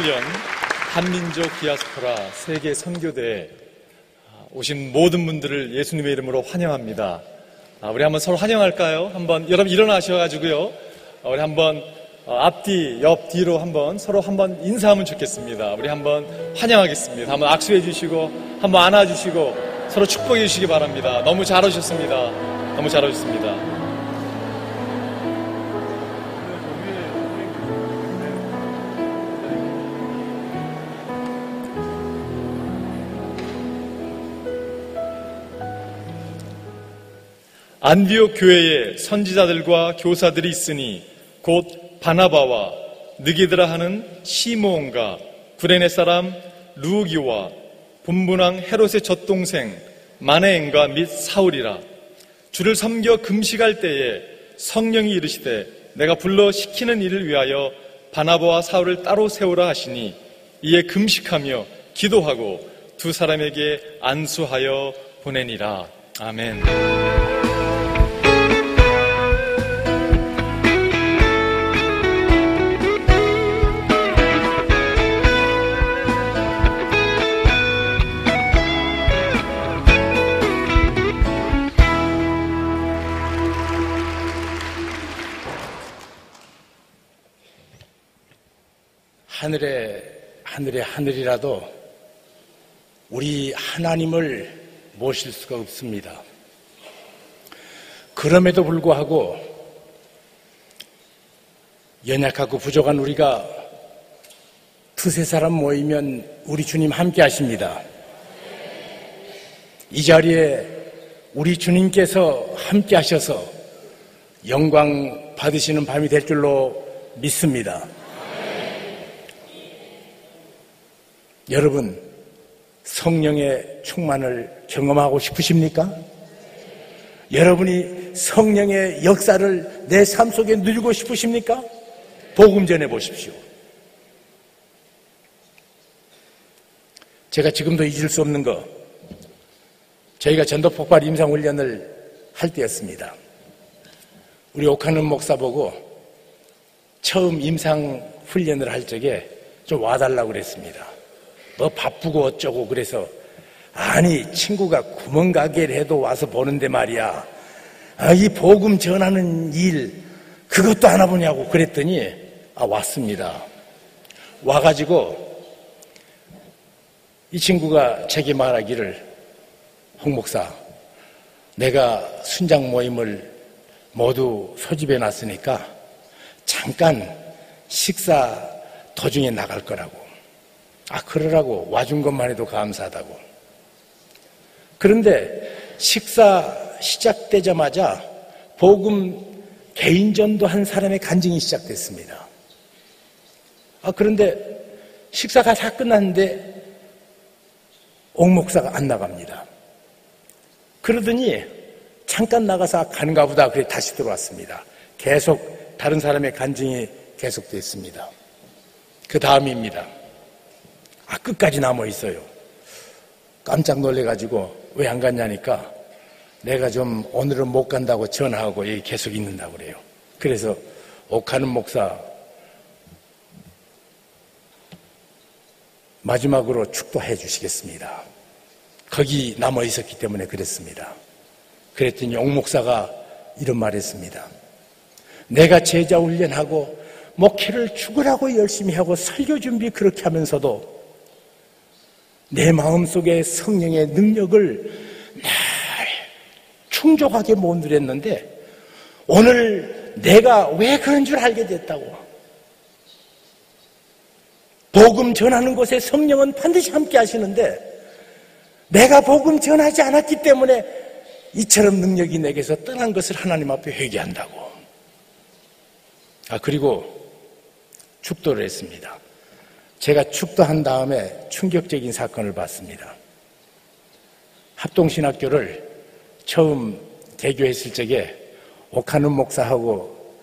2018년 한민족 디아스포라 세계 선교대에 오신 모든 분들을 예수님의 이름으로 환영합니다. 우리 한번 서로 환영할까요? 한번 여러분 일어나셔가지고요. 우리 한번 앞뒤, 옆, 뒤로 한번 서로 한번 인사하면 좋겠습니다. 우리 한번 환영하겠습니다. 한번 악수해 주시고 한번 안아주시고 서로 축복해 주시기 바랍니다. 너무 잘하셨습니다. 너무 잘하셨습니다. 안디옥 교회에 선지자들과 교사들이 있으니 곧 바나바와 느기드라 하는 시므온과 구레네 사람 루기와 분분왕 헤롯의 젖동생 마네엔과 및 사울이라. 주를 섬겨 금식할 때에 성령이 이르시되 내가 불러 시키는 일을 위하여 바나바와 사울을 따로 세우라 하시니 이에 금식하며 기도하고 두 사람에게 안수하여 보내니라. 아멘. 하늘이라도 우리 하나님을 모실 수가 없습니다. 그럼에도 불구하고 연약하고 부족한 우리가 두세 사람 모이면 우리 주님 함께 하십니다. 이 자리에 우리 주님께서 함께 하셔서 영광 받으시는 밤이 될 줄로 믿습니다. 여러분, 성령의 충만을 경험하고 싶으십니까? 여러분이 성령의 역사를 내 삶 속에 누리고 싶으십니까? 복음 전해 보십시오. 제가 지금도 잊을 수 없는 거, 저희가 전도폭발 임상훈련을 할 때였습니다. 우리 옥하는 목사 보고 처음 임상훈련을 할 적에 좀 와달라고 그랬습니다. 뭐 바쁘고 어쩌고 그래서 아니 친구가 구멍가게를 해도 와서 보는데 말이야 이 복음 전하는 일 그것도 안 해보냐고 그랬더니 왔습니다. 와가지고 이 친구가 제게 말하기를 홍 목사 내가 순장 모임을 모두 소집해 놨으니까 잠깐 식사 도중에 나갈 거라고. 그러라고 와준 것만 해도 감사하다고. 그런데 식사 시작되자마자 복음 개인전도 한 사람의 간증이 시작됐습니다. 그런데 식사가 다 끝났는데 옥 목사가 안 나갑니다. 그러더니 잠깐 나가서 가는가 보다 그래 다시 들어왔습니다. 계속 다른 사람의 간증이 계속됐습니다. 그 다음입니다. 끝까지 남아 있어요. 깜짝 놀래가지고 왜 안 갔냐니까 내가 좀 오늘은 못 간다고 전화하고 여기 계속 있는다고 그래요. 그래서 옥하는 목사 마지막으로 축도해 주시겠습니다. 거기 남아 있었기 때문에 그랬습니다. 그랬더니 옥 목사가 이런 말 했습니다. 내가 제자 훈련하고 목회를 죽으라고 열심히 하고 설교 준비 그렇게 하면서도 내 마음속에 성령의 능력을 충족하게 못 누렸는데 오늘 내가 왜 그런 줄 알게 됐다고. 복음 전하는 곳에 성령은 반드시 함께 하시는데 내가 복음 전하지 않았기 때문에 이처럼 능력이 내게서 떠난 것을 하나님 앞에 회개한다고. 그리고 축도를 했습니다. 제가 축도한 다음에 충격적인 사건을 봤습니다. 합동신학교를 처음 개교했을 적에 옥하는 목사하고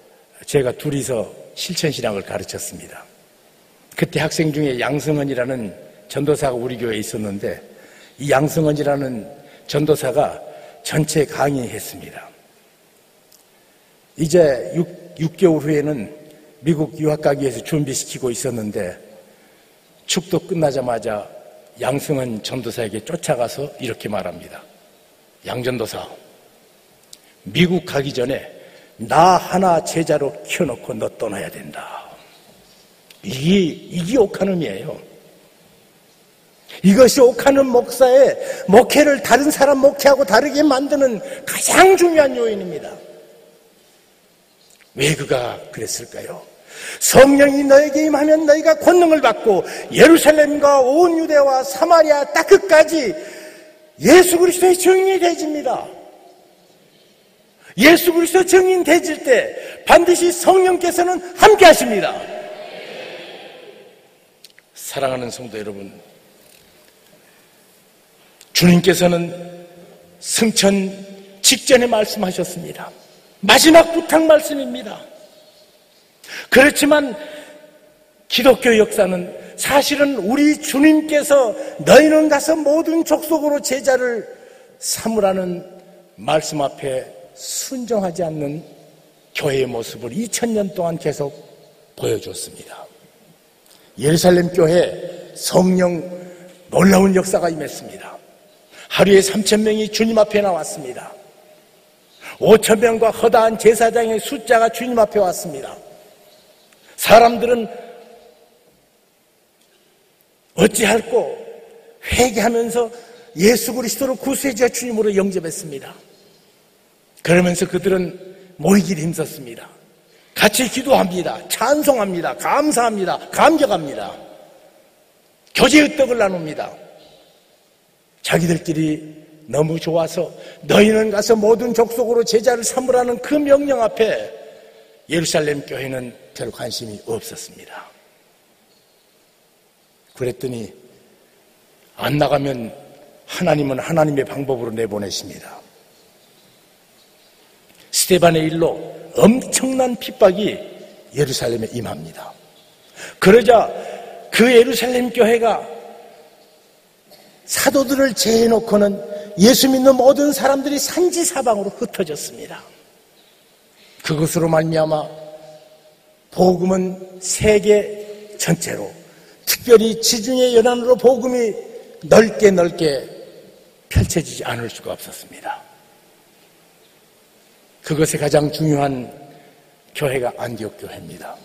제가 둘이서 실천신학을 가르쳤습니다. 그때 학생 중에 양승헌이라는 전도사가 우리 교회에 있었는데 이 양승헌이라는 전도사가 전체 강의했습니다. 이제 6개월 후에는 미국 유학 가기 위해서 준비시키고 있었는데 축도 끝나자마자 양승은 전도사에게 쫓아가서 이렇게 말합니다. 양전도사, 미국 가기 전에 나 하나 제자로 키워놓고 너 떠나야 된다. 이게 오카눔이에요. 이것이 오카눔 목사의 목회를 다른 사람 목회하고 다르게 만드는 가장 중요한 요인입니다. 왜 그가 그랬을까요? 성령이 너에게 임하면 너희가 권능을 받고 예루살렘과 온 유대와 사마리아 딱 끝까지 예수 그리스도의 증인이 되집니다. 예수 그리스도 증인 되질 때 반드시 성령께서는 함께 하십니다. 사랑하는 성도 여러분, 주님께서는 승천 직전에 말씀하셨습니다. 마지막 부탁 말씀입니다. 그렇지만 기독교 역사는 사실은 우리 주님께서 너희는 가서 모든 족속으로 제자를 삼으라는 말씀 앞에 순종하지 않는 교회의 모습을 2000년 동안 계속 보여줬습니다. 예루살렘 교회 성령 놀라운 역사가 임했습니다. 하루에 3000명이 주님 앞에 나왔습니다. 5000명과 허다한 제사장의 숫자가 주님 앞에 왔습니다. 사람들은 어찌할꼬 회개하면서 예수 그리스도를 구세주와 주님으로 영접했습니다. 그러면서 그들은 모이기를 힘썼습니다. 같이 기도합니다. 찬송합니다. 감사합니다. 감격합니다. 교제의 떡을 나눕니다. 자기들끼리 너무 좋아서 너희는 가서 모든 족속으로 제자를 삼으라는 그 명령 앞에 예루살렘 교회는 별 관심이 없었습니다. 그랬더니 안 나가면 하나님은 하나님의 방법으로 내보내십니다. 스데반의 일로 엄청난 핍박이 예루살렘에 임합니다. 그러자 그 예루살렘 교회가 사도들을 제해놓고는 예수 믿는 모든 사람들이 산지사방으로 흩어졌습니다. 그것으로 말미암아 복음은 세계 전체로, 특별히 지중해 연안으로 복음이 넓게 펼쳐지지 않을 수가 없었습니다. 그것의 가장 중요한 교회가 안디옥 교회입니다.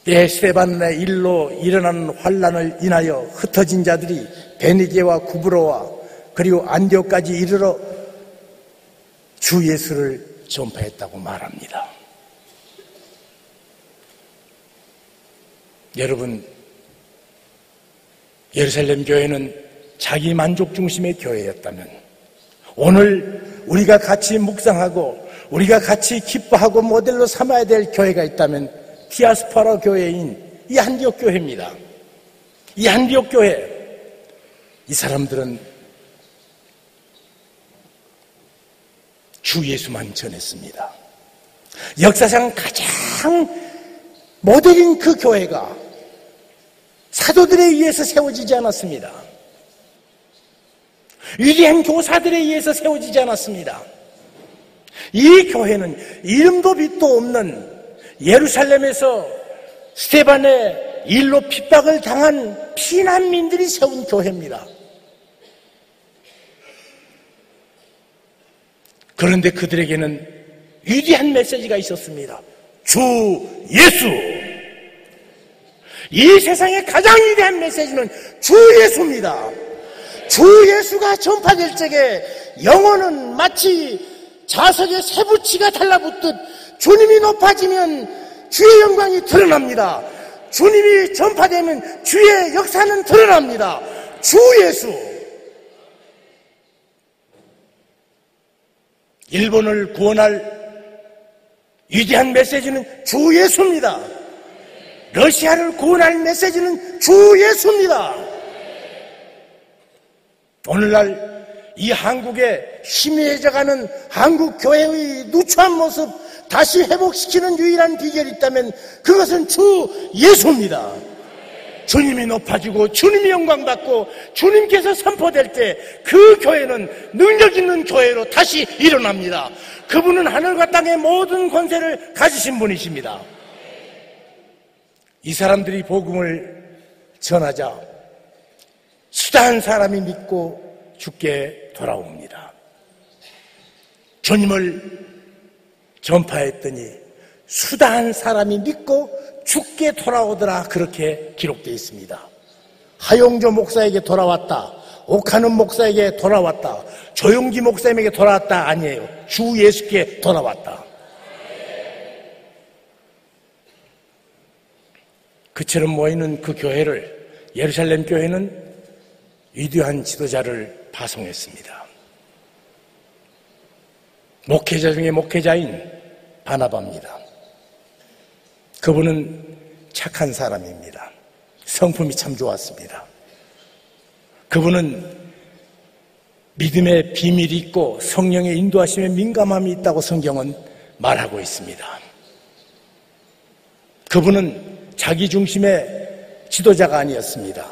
스데반의 일로 일어나는 환란을 인하여 흩어진 자들이 베니게와 구브로와 그리고 안디옥까지 이르러 주 예수를 전파했다고 말합니다. 여러분, 예루살렘 교회는 자기 만족 중심의 교회였다면 오늘 우리가 같이 묵상하고 우리가 같이 기뻐하고 모델로 삼아야 될 교회가 있다면 디아스포라 교회인 이 안디옥 교회입니다. 이 안디옥 교회, 이 사람들은 주 예수만 전했습니다. 역사상 가장 모델인 그 교회가 사도들에 의해서 세워지지 않았습니다. 위대한 교사들에 의해서 세워지지 않았습니다. 이 교회는 이름도 빛도 없는 예루살렘에서 스데반의 일로 핍박을 당한 피난민들이 세운 교회입니다. 그런데 그들에게는 위대한 메시지가 있었습니다. 주 예수! 이 세상의 가장 위대한 메시지는 주 예수입니다. 주 예수가 전파될 적에 영혼은 마치 자석에 쇠붙이가 달라붙듯 주님이 높아지면 주의 영광이 드러납니다. 주님이 전파되면 주의 역사는 드러납니다. 주 예수! 일본을 구원할 위대한 메시지는 주 예수입니다. 러시아를 구원할 메시지는 주 예수입니다. 오늘날 이 한국에 희미해져가는 한국 교회의 누추한 모습 다시 회복시키는 유일한 비결이 있다면 그것은 주 예수입니다. 주님이 높아지고 주님이 영광받고 주님께서 선포될 때 그 교회는 능력 있는 교회로 다시 일어납니다. 그분은 하늘과 땅의 모든 권세를 가지신 분이십니다. 이 사람들이 복음을 전하자 수다한 사람이 믿고 죽게 돌아옵니다. 주님을 전파했더니 수다한 사람이 믿고 죽게 돌아오더라, 그렇게 기록되어 있습니다. 하용조 목사에게 돌아왔다, 옥하는 목사에게 돌아왔다, 조용기 목사님에게 돌아왔다 아니에요. 주 예수께 돌아왔다. 그처럼 모이는 그 교회를, 예루살렘 교회는 위대한 지도자를 파송했습니다. 목회자 중에 목회자인 바나바입니다. 그분은 착한 사람입니다. 성품이 참 좋았습니다. 그분은 믿음의 비밀이 있고 성령의 인도하심에 민감함이 있다고 성경은 말하고 있습니다. 그분은 자기 중심의 지도자가 아니었습니다.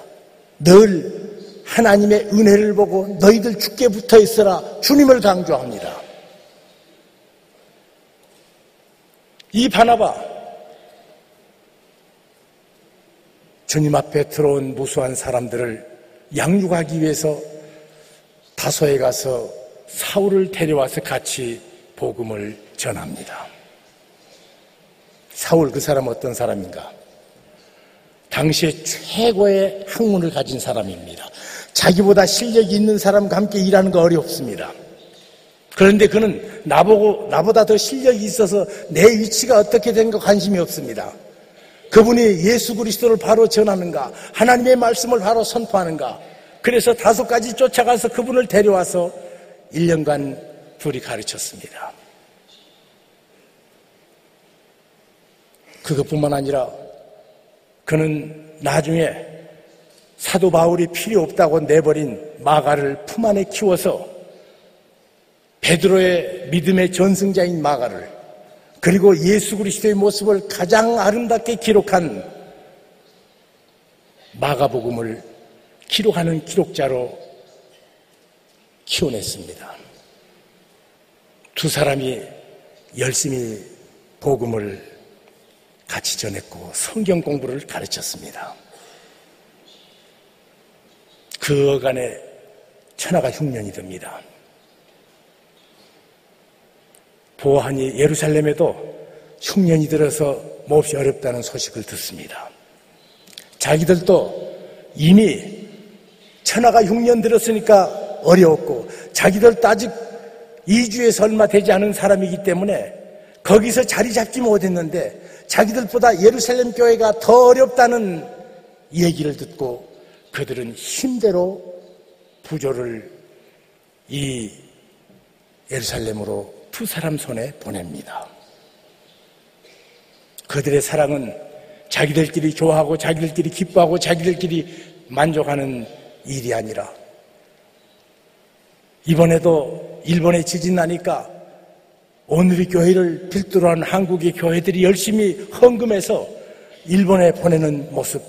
늘 하나님의 은혜를 보고 너희들 주께 붙어 있어라, 주님을 강조합니다. 이 바나바, 주님 앞에 들어온 무수한 사람들을 양육하기 위해서 다소에 가서 사울을 데려와서 같이 복음을 전합니다. 사울, 그 사람 어떤 사람인가? 당시에 최고의 학문을 가진 사람입니다. 자기보다 실력이 있는 사람과 함께 일하는 거 어렵습니다. 그런데 그는 나보다 더 실력이 있어서 내 위치가 어떻게 된 거 관심이 없습니다. 그분이 예수 그리스도를 바로 전하는가, 하나님의 말씀을 바로 선포하는가. 그래서 5가지 쫓아가서 그분을 데려와서 1년간 둘이 가르쳤습니다. 그것뿐만 아니라 그는 나중에 사도 바울이 필요 없다고 내버린 마가를 품 안에 키워서 베드로의 믿음의 전승자인 마가를, 그리고 예수 그리스도의 모습을 가장 아름답게 기록한 마가복음을 기록하는 기록자로 키워냈습니다. 두 사람이 열심히 복음을 같이 전했고 성경 공부를 가르쳤습니다. 그 어간에 천하가 흉년이 됩니다. 보아하니 예루살렘에도 흉년이 들어서 몹시 어렵다는 소식을 듣습니다. 자기들도 이미 천하가 흉년 들었으니까 어려웠고, 자기들도 아직 2주에서 얼마 되지 않은 사람이기 때문에 거기서 자리 잡지 못했는데 자기들보다 예루살렘 교회가 더 어렵다는 얘기를 듣고 그들은 힘대로 부조를 이 예루살렘으로 두 사람 손에 보냅니다. 그들의 사랑은 자기들끼리 좋아하고 자기들끼리 기뻐하고 자기들끼리 만족하는 일이 아니라, 이번에도 일본에 지진 나니까 오늘의 교회를 필두로 한 한국의 교회들이 열심히 헌금해서 일본에 보내는 모습,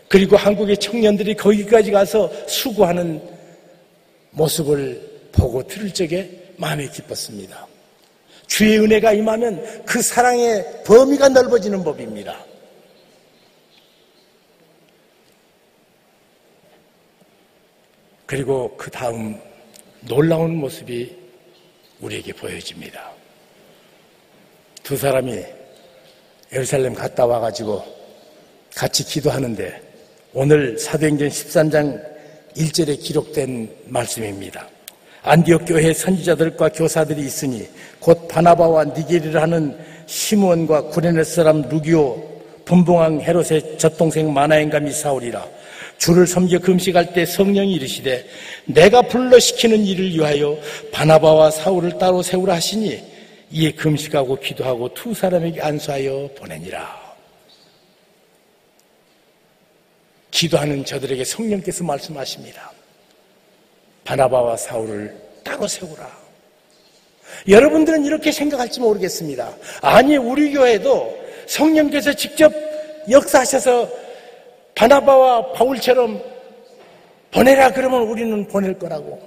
그리고 한국의 청년들이 거기까지 가서 수고하는 모습을 보고 들을 적에 마음이 기뻤습니다. 주의 은혜가 임하면 그 사랑의 범위가 넓어지는 법입니다. 그리고 그 다음 놀라운 모습이 우리에게 보여집니다. 두 사람이 예루살렘 갔다 와가지고 같이 기도하는데, 오늘 사도행전 13장 1절에 기록된 말씀입니다. 안디옥 교회에 선지자들과 교사들이 있으니 곧 바나바와 니게리를 하는 시므온과 구레네 사람 루기오, 분봉왕 헤롯의 젖동생 마나엔과 및 사울이라. 주를 섬겨 금식할 때 성령이 이르시되 내가 불러시키는 일을 위하여 바나바와 사울을 따로 세우라 하시니 이에 금식하고 기도하고 두 사람에게 안수하여 보내니라. 기도하는 저들에게 성령께서 말씀하십니다. 바나바와 사울을 따로 세우라. 여러분들은 이렇게 생각할지 모르겠습니다. 아니, 우리 교회도 성령께서 직접 역사하셔서 바나바와 바울처럼 보내라 그러면 우리는 보낼 거라고.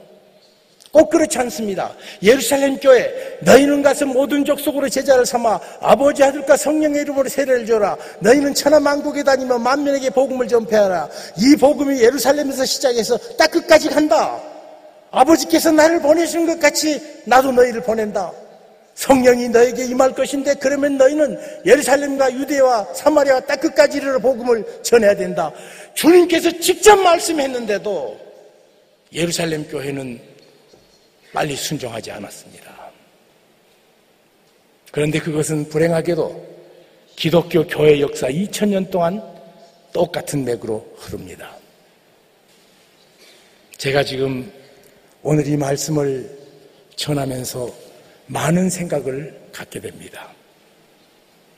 꼭 그렇지 않습니다. 예루살렘 교회, 너희는 가서 모든 족속으로 제자를 삼아 아버지 아들과 성령의 이름으로 세례를 줘라. 너희는 천하만국에 다니며 만민에게 복음을 전폐하라. 이 복음이 예루살렘에서 시작해서 딱 끝까지 간다. 아버지께서 나를 보내신 것 같이 나도 너희를 보낸다. 성령이 너에게 임할 것인데 그러면 너희는 예루살렘과 유대와 사마리아와 딱 끝까지 이르러 복음을 전해야 된다. 주님께서 직접 말씀했는데도 예루살렘 교회는 빨리 순종하지 않았습니다. 그런데 그것은 불행하게도 기독교 교회 역사 2000년 동안 똑같은 맥으로 흐릅니다. 제가 지금 오늘 이 말씀을 전하면서 많은 생각을 갖게 됩니다.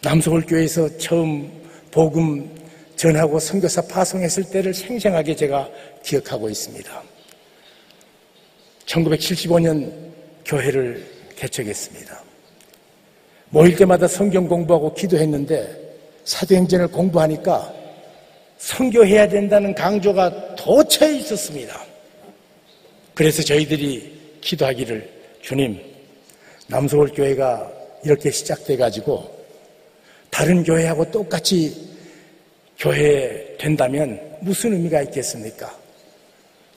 남서울교회에서 처음 복음 전하고 선교사 파송했을 때를 생생하게 제가 기억하고 있습니다. 1975년 교회를 개척했습니다. 모일 때마다 성경 공부하고 기도했는데 사도행전을 공부하니까 선교해야 된다는 강조가 도처에 있었습니다. 그래서 저희들이 기도하기를, 주님, 남서울교회가 이렇게 시작돼가지고 다른 교회하고 똑같이 교회 된다면 무슨 의미가 있겠습니까?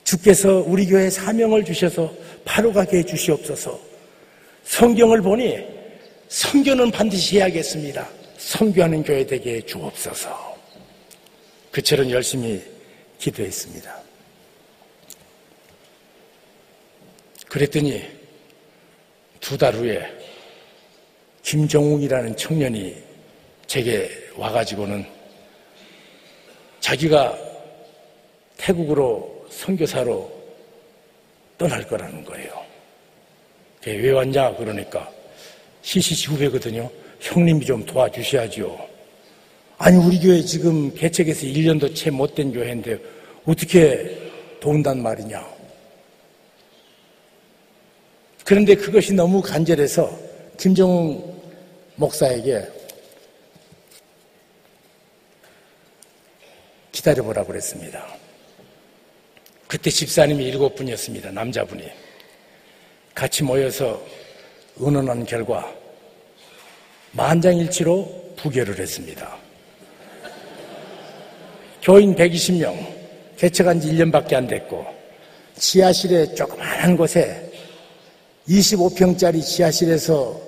주께서 우리 교회에 사명을 주셔서 바로 가게 해주시옵소서. 성경을 보니 선교는 반드시 해야겠습니다. 선교하는 교회 되게 해주옵소서. 그처럼 열심히 기도했습니다. 그랬더니 2달 후에 김정웅이라는 청년이 제게 와가지고는 자기가 태국으로 선교사로 떠날 거라는 거예요. 왜 왔냐 그러니까 CCC 후배거든요. 형님이 좀 도와주셔야죠. 아니 우리 교회 지금 개척해서 1년도 채 못된 교회인데 어떻게 도운단 말이냐. 그런데 그것이 너무 간절해서 김정웅 목사에게 기다려보라고 그랬습니다. 그때 집사님이 7분이었습니다. 남자분이. 같이 모여서 의논한 결과 만장일치로 부결을 했습니다. 교인 120명, 개척한 지 1년밖에 안 됐고 지하실에 조그마한 곳에 25평짜리 지하실에서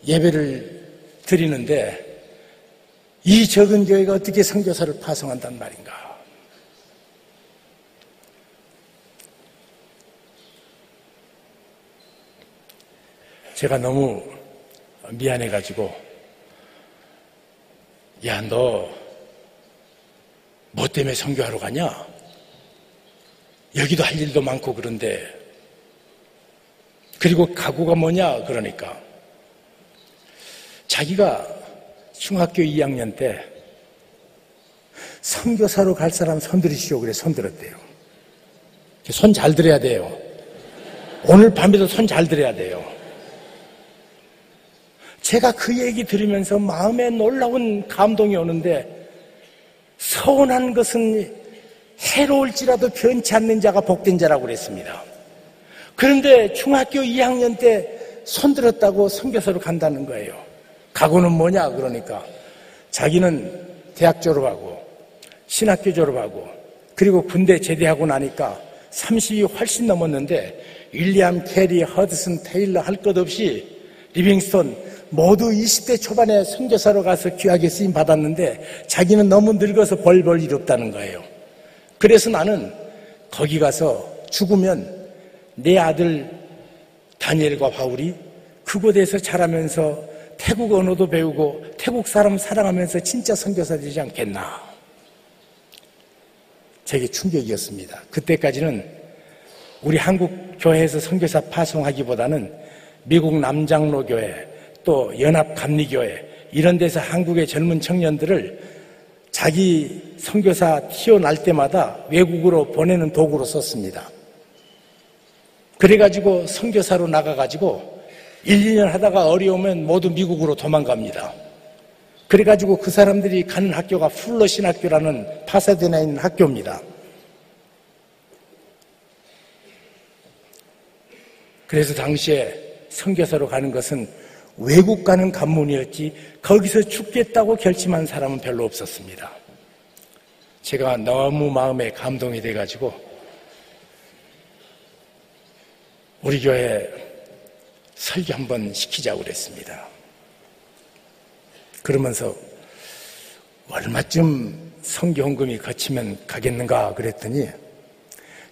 예배를 드리는데 이 적은 교회가 어떻게 선교사를 파송한단 말인가. 제가 너무 미안해가지고 야, 너 뭐 때문에 선교하러 가냐? 여기도 할 일도 많고 그런데 그리고 각오가 뭐냐? 그러니까 자기가 중학교 2학년 때 선교사로 갈 사람 손들으시오 그래 손들었대요. 손 잘 들어야 돼요. 오늘 밤에도 손 잘 들어야 돼요. 제가 그 얘기 들으면서 마음에 놀라운 감동이 오는데 서운한 것은 해로울지라도 변치 않는 자가 복된 자라고 그랬습니다. 그런데 중학교 2학년 때 손들었다고 선교사로 간다는 거예요. 각오는 뭐냐 그러니까 자기는 대학 졸업하고 신학교 졸업하고 그리고 군대 제대하고 나니까 30이 훨씬 넘었는데 윌리엄 캐리, 허드슨, 테일러 할 것 없이 리빙스톤 모두 20대 초반에 선교사로 가서 귀하게 쓰임 받았는데 자기는 너무 늙어서 벌벌 일 없다는 거예요. 그래서 나는 거기 가서 죽으면 내 아들 다니엘과 바울이 그곳에서 자라면서 태국 언어도 배우고 태국 사람 사랑하면서 진짜 선교사 되지 않겠나. 제게 충격이었습니다. 그때까지는 우리 한국 교회에서 선교사 파송하기보다는 미국 남장로 교회 또 연합감리교회 이런 데서 한국의 젊은 청년들을 자기 선교사 튀어날 때마다 외국으로 보내는 도구로 썼습니다. 그래가지고 선교사로 나가가지고 1, 2년 하다가 어려우면 모두 미국으로 도망갑니다. 그래가지고 그 사람들이 가는 학교가 풀러 신학교라는 파사데나에 있는 학교입니다. 그래서 당시에 선교사로 가는 것은 외국 가는 관문이었지 거기서 죽겠다고 결심한 사람은 별로 없었습니다. 제가 너무 마음에 감동이 돼가지고 우리 교회 설교 한번 시키자고 그랬습니다. 그러면서 얼마쯤 선교 헌금이 거치면 가겠는가 그랬더니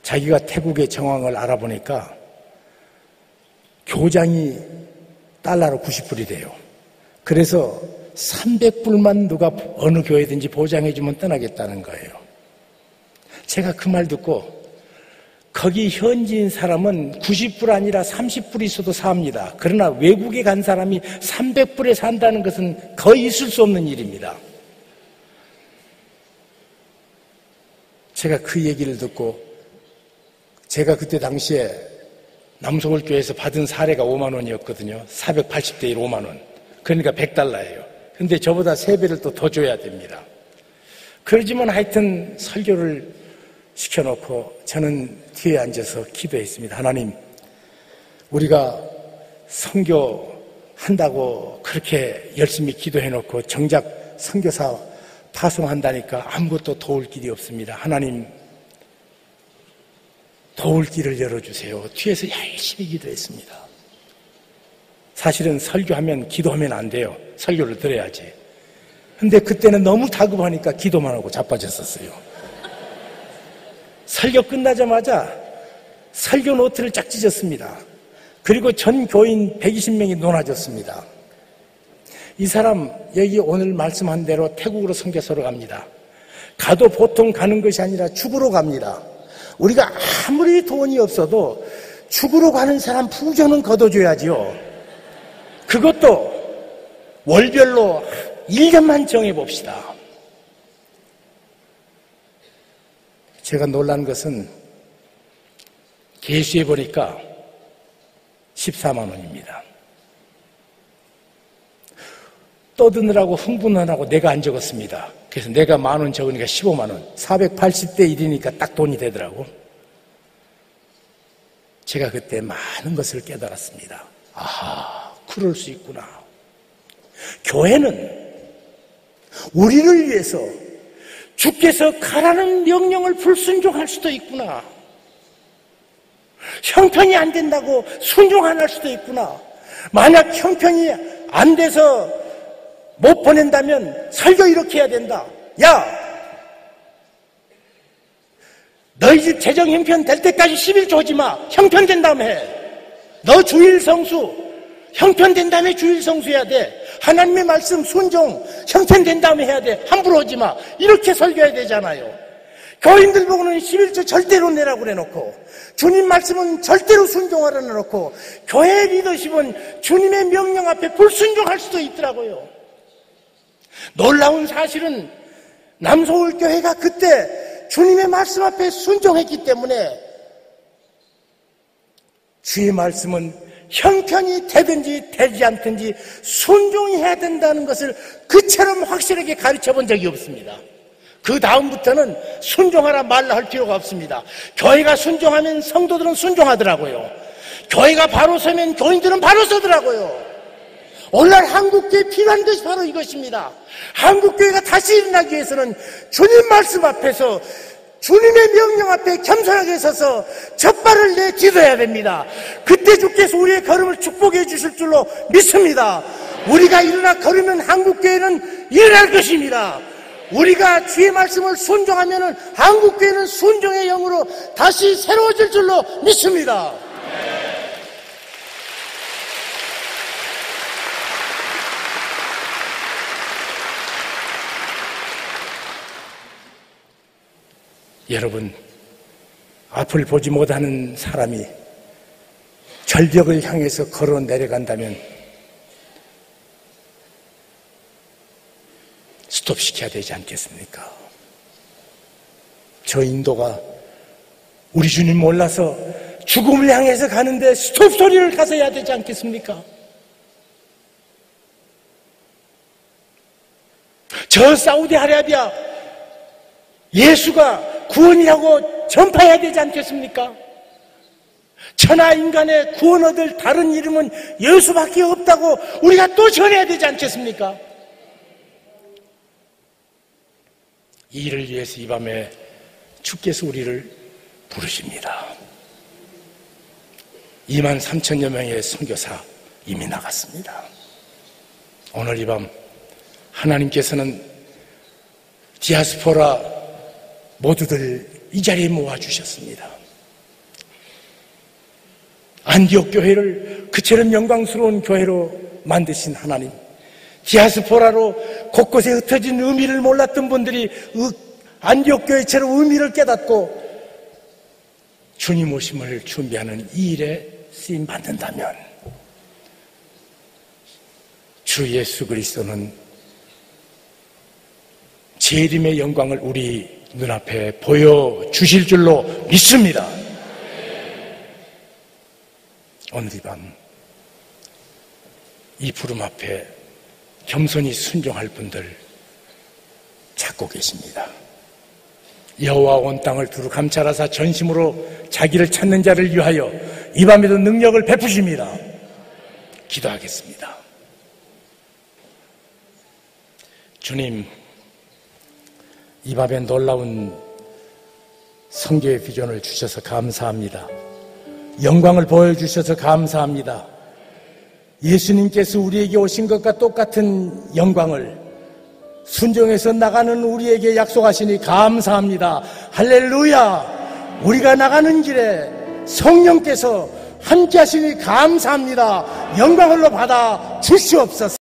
자기가 태국의 정황을 알아보니까 교장이 달러로 90불이 돼요. 그래서 300불만 누가 어느 교회든지 보장해주면 떠나겠다는 거예요. 제가 그 말 듣고 거기 현지인 사람은 90불 아니라 30불 있어도 삽니다. 그러나 외국에 간 사람이 300불에 산다는 것은 거의 있을 수 없는 일입니다. 제가 그 얘기를 듣고 제가 그때 당시에 남서울교회에서 받은 사례가 5만 원이었거든요. 480대 1 5만 원. 그러니까 100달러예요. 근데 저보다 3배를 또 더 줘야 됩니다. 그러지만 하여튼 설교를 시켜놓고 저는 뒤에 앉아서 기도했습니다. 하나님, 우리가 선교한다고 그렇게 열심히 기도해놓고 정작 선교사 파송한다니까 아무것도 도울 길이 없습니다. 하나님, 도울 길을 열어주세요. 뒤에서 열심히 기도했습니다. 사실은 설교하면 기도하면 안 돼요. 설교를 들어야지. 근데 그때는 너무 다급하니까 기도만 하고 자빠졌었어요. 설교 끝나자마자 설교 노트를 쫙 찢었습니다. 그리고 전 교인 120명이 논아줬습니다. 이 사람 여기 오늘 말씀한 대로 태국으로 선교사로 갑니다. 가도 보통 가는 것이 아니라 죽으러 갑니다. 우리가 아무리 돈이 없어도 죽으러 가는 사람 부조는 걷어줘야지요. 그것도 월별로 1년만 정해봅시다. 제가 놀란 것은 계수해 보니까 14만 원입니다. 떠드느라고 흥분하라고 내가 안 적었습니다. 그래서 내가 10,000원 적으니까 15만 원. 480대 1이니까 딱 돈이 되더라고. 제가 그때 많은 것을 깨달았습니다. 아하, 그럴 수 있구나. 교회는 우리를 위해서 주께서 가라는 명령을 불순종할 수도 있구나. 형편이 안 된다고 순종 안 할 수도 있구나. 만약 형편이 안 돼서 못 보낸다면 설교 이렇게 해야 된다. 야! 너희 집 재정 형편 될 때까지 11조 하지 마. 형편 된 다음에 해. 너 주일 성수. 형편 된 다음에 주일 성수해야 돼. 하나님의 말씀 순종. 형편 된 다음에 해야 돼. 함부로 하지 마. 이렇게 설교해야 되잖아요. 교인들 보고는 11조 절대로 내라고 그래놓고 주님 말씀은 절대로 순종하라 그래놓고 교회 리더십은 주님의 명령 앞에 불순종할 수도 있더라고요. 놀라운 사실은 남서울교회가 그때 주님의 말씀 앞에 순종했기 때문에 주의 말씀은 형편이 되든지 되지 않든지 순종해야 된다는 것을 그처럼 확실하게 가르쳐 본 적이 없습니다. 그 다음부터는 순종하라 말라 할 필요가 없습니다. 교회가 순종하면 성도들은 순종하더라고요. 교회가 바로 서면 교인들은 바로 서더라고요. 오늘날 한국교회에 필요한 것이 바로 이것입니다. 한국교회가 다시 일어나기 위해서는 주님 말씀 앞에서 주님의 명령 앞에 겸손하게 서서 젖발을 내딛어야 됩니다. 그때 주께서 우리의 걸음을 축복해 주실 줄로 믿습니다. 우리가 일어나 걸으면 한국교회는 일어날 것입니다. 우리가 주의 말씀을 순종하면 한국교회는 순종의 영으로 다시 새로워질 줄로 믿습니다. 여러분, 앞을 보지 못하는 사람이 절벽을 향해서 걸어 내려간다면 스톱시켜야 되지 않겠습니까? 저 인도가 우리 주님 몰라서 죽음을 향해서 가는데 스톱 소리를 가서 해야 되지 않겠습니까? 저 사우디아라비아 예수가 구원이라고 전파해야 되지 않겠습니까? 천하 인간의 구원 얻을 다른 이름은 예수밖에 없다고 우리가 또 전해야 되지 않겠습니까? 이 일을 위해서 이 밤에 주께서 우리를 부르십니다. 23,000여 명의 선교사 이미 나갔습니다. 오늘 이 밤 하나님께서는 디아스포라 모두들 이 자리에 모아주셨습니다. 안디옥 교회를 그처럼 영광스러운 교회로 만드신 하나님, 디아스포라로 곳곳에 흩어진 의미를 몰랐던 분들이 안디옥 교회처럼 의미를 깨닫고 주님 오심을 준비하는 이 일에 쓰임 받는다면 주 예수 그리스도는 재림의 영광을 우리 눈앞에 보여주실 줄로 믿습니다. 오늘 이 밤 이 부름 앞에 겸손히 순종할 분들 찾고 계십니다. 여호와 온 땅을 두루 감찰하사 전심으로 자기를 찾는 자를 위하여 이 밤에도 능력을 베푸십니다. 기도하겠습니다. 주님, 이 밤에 놀라운 성교의 비전을 주셔서 감사합니다. 영광을 보여주셔서 감사합니다. 예수님께서 우리에게 오신 것과 똑같은 영광을 순종해서 나가는 우리에게 약속하시니 감사합니다. 할렐루야! 우리가 나가는 길에 성령께서 함께 하시니 감사합니다. 영광을 받아 주시옵소서.